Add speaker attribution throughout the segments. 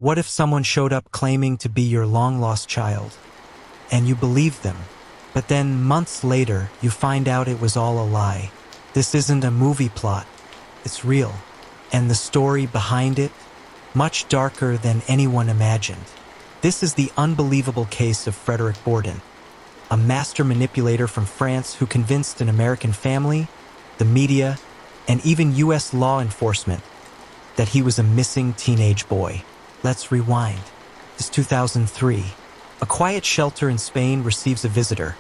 Speaker 1: What if someone showed up claiming to be your long-lost child, and you believed them, but then months later you find out it was all a lie? This isn't a movie plot, it's real, and the story behind it, much darker than anyone imagined. This is the unbelievable case of Frédéric Bourdin, a master manipulator from France who convinced an American family, the media, and even US law enforcement that he was a missing teenage boy. Let's rewind. It's 2003. A quiet shelter in Spain receives a visitor,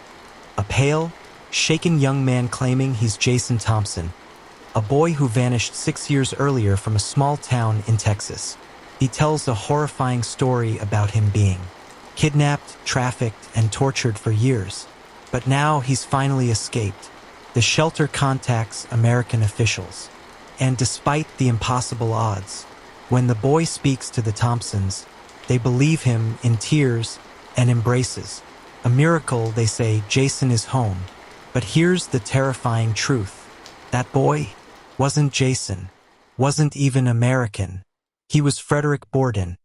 Speaker 1: a pale, shaken young man claiming he's Jason Thompson, a boy who vanished 6 years earlier from a small town in Texas. He tells a horrifying story about him being kidnapped, trafficked, and tortured for years. But now he's finally escaped. The shelter contacts American officials. And despite the impossible odds, when the boy speaks to the Thompsons, they believe him in tears and embraces. A miracle, they say. Jason is home. But here's the terrifying truth. That boy wasn't Jason, wasn't even American. He was Frédéric Bourdin,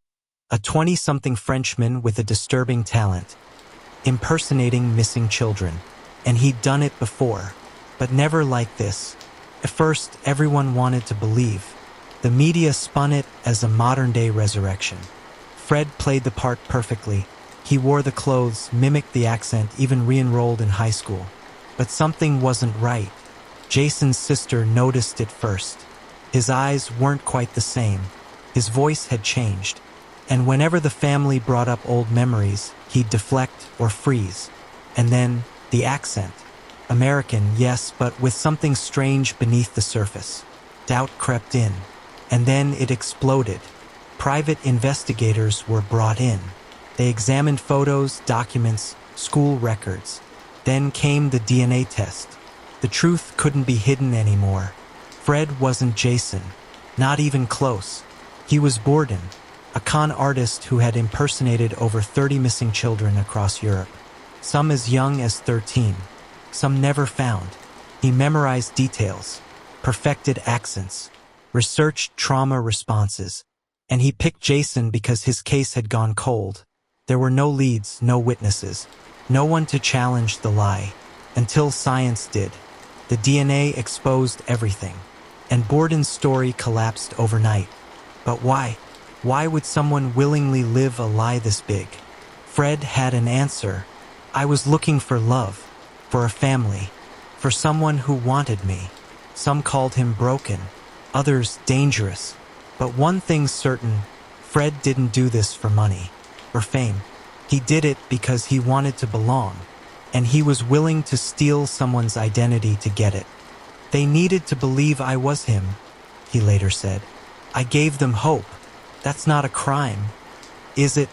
Speaker 1: a 20-something Frenchman with a disturbing talent, impersonating missing children. And he'd done it before, but never like this. At first, everyone wanted to believe. The media spun it as a modern-day resurrection. Fred played the part perfectly. He wore the clothes, mimicked the accent, even re-enrolled in high school. But something wasn't right. Jason's sister noticed it first. His eyes weren't quite the same. His voice had changed. And whenever the family brought up old memories, he'd deflect or freeze. And then, the accent. American, yes, but with something strange beneath the surface. Doubt crept in. And then it exploded. Private investigators were brought in. They examined photos, documents, school records. Then came the DNA test. The truth couldn't be hidden anymore. Fred wasn't Jason. Not even close. He was Bourdin, a con artist who had impersonated over 30 missing children across Europe. Some as young as 13. Some never found. He memorized details, perfected accents, researched trauma responses, and he picked Jason because his case had gone cold. There were no leads, no witnesses, no one to challenge the lie, until science did. The DNA exposed everything, and Bourdin's story collapsed overnight. But why? Why would someone willingly live a lie this big? Fred had an answer. I was looking for love, for a family, for someone who wanted me. Some called him broken, others dangerous. But one thing's certain, Fred didn't do this for money or fame. He did it because he wanted to belong, and he was willing to steal someone's identity to get it. They needed to believe I was him, he later said. I gave them hope. That's not a crime, is it?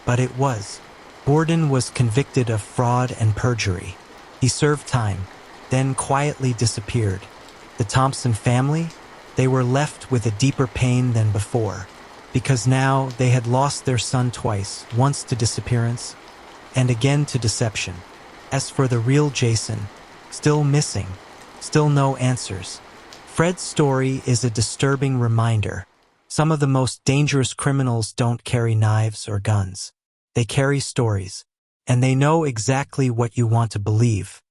Speaker 1: But it was. Bourdin was convicted of fraud and perjury. He served time, then quietly disappeared. The Thompson family? They were left with a deeper pain than before, because now they had lost their son twice, once to disappearance, and again to deception. As for the real Jason, still missing, still no answers. Fred's story is a disturbing reminder. Some of the most dangerous criminals don't carry knives or guns. They carry stories, and they know exactly what you want to believe.